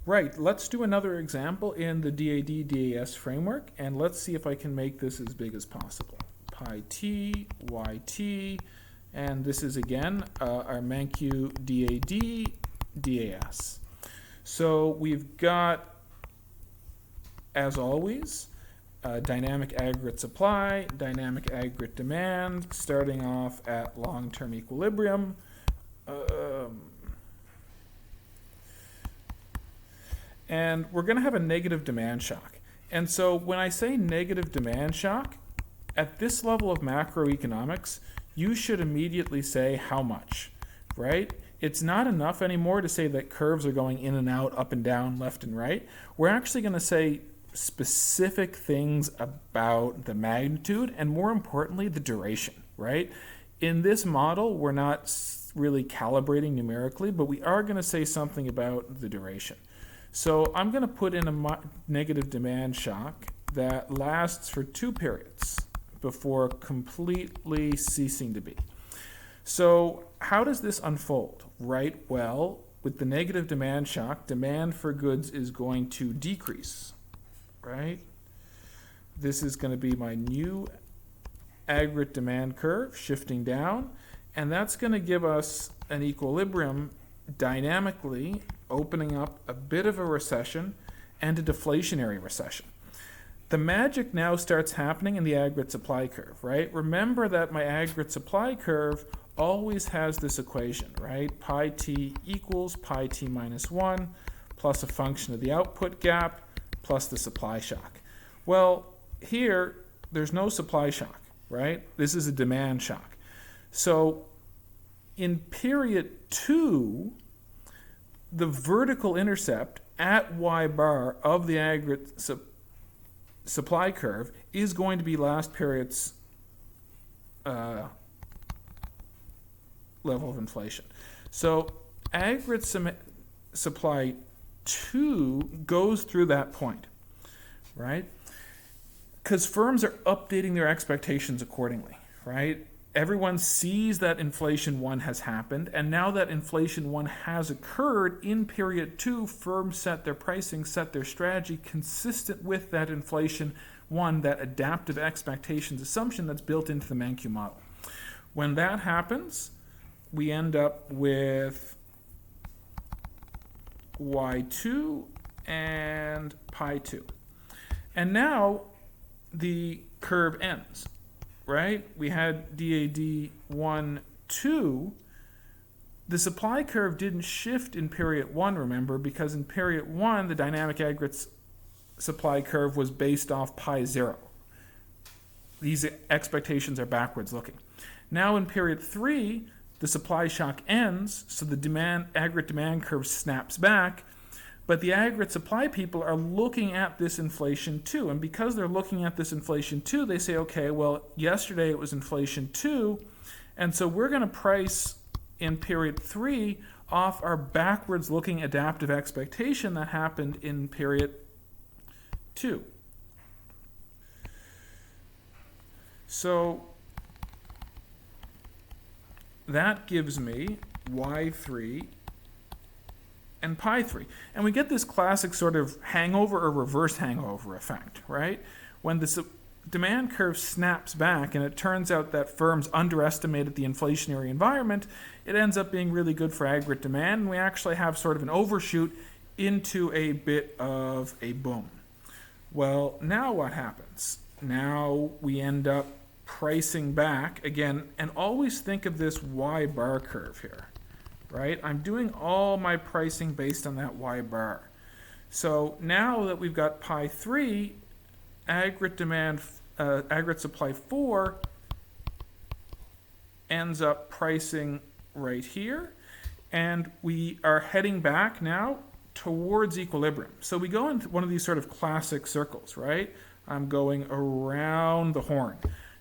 Right, let's do another example in the DAD-DAS framework, and let's see if I can make this as big as possible. Pi t, yt, and this is again our Mankiw DAD-DAS. So we've got, as always, dynamic aggregate supply, dynamic aggregate demand, starting off at long-term equilibrium. And we're going to have a negative demand shock. And so when I say negative demand shock, at this level of macroeconomics, you should immediately say how much, right? It's not enough anymore to say that curves are going in and out, up and down, left and right. We're actually going to say specific things about the magnitude and, more importantly, the duration, right? In this model, we're not really calibrating numerically, but we are going to say something about the duration. So I'm going to put in a negative demand shock that lasts for 2 periods before completely ceasing to be. So how does this unfold? Right, well, with the negative demand shock, demand for goods is going to decrease, right? This is going to be my new aggregate demand curve shifting down, and that's going to give us an equilibrium dynamically opening up a bit of a recession and a deflationary recession. The magic now starts happening in the aggregate supply curve, right? Remember that my aggregate supply curve always has this equation, right? Pi t equals pi t minus 1 plus a function of the output gap plus the supply shock. Well, here, there's no supply shock, right? This is a demand shock. So in period 2, the vertical intercept at y bar of the aggregate supply curve is going to be last period's level of inflation. So aggregate supply 2 goes through that point, right? Because firms are updating their expectations accordingly, right? Everyone sees that inflation 1 has happened, and now that inflation 1 has occurred in period 2, firms set their pricing, set their strategy consistent with that inflation 1, that adaptive expectations assumption that's built into the Mankiw model. When that happens, we end up with y2 and pi 2. And now the curve ends. Right? We had DAD 1, 2. The supply curve didn't shift in period 1, remember, because in period 1, the dynamic aggregates supply curve was based off pi 0. These expectations are backwards looking. Now in period 3, the supply shock ends, so the aggregate demand curve snaps back, but the aggregate supply people are looking at this inflation 2. And because they're looking at this inflation 2, they say, okay, well, yesterday it was inflation 2, and so we're going to price in period 3 off our backwards looking adaptive expectation that happened in period 2. So that gives me y3 and pi 3. And we get this classic sort of hangover or reverse hangover effect, right? When the demand curve snaps back and it turns out that firms underestimated the inflationary environment, it ends up being really good for aggregate demand, and we actually have sort of an overshoot into a bit of a boom. Well, now what happens? Now we end up pricing back again, and always think of this y bar curve here. Right? I'm doing all my pricing based on that y bar. So now that we've got pi 3, aggregate supply 4 ends up pricing right here, and we are heading back now towards equilibrium. So we go into one of these sort of classic circles, right? I'm going around the horn,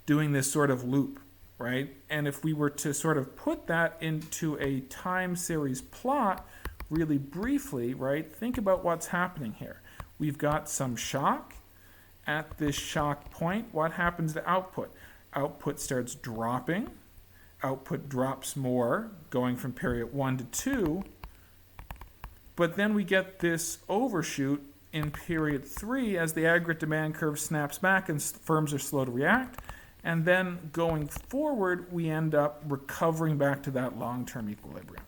doing this sort of loop. Right? And if we were to sort of put that into a time series plot really briefly, right, think about what's happening here. We've got some shock. At this shock point, what happens to output? Output starts dropping. Output drops more, going from period 1 to 2. But then we get this overshoot in period 3 as the aggregate demand curve snaps back and firms are slow to react. And then going forward, we end up recovering back to that long-term equilibrium.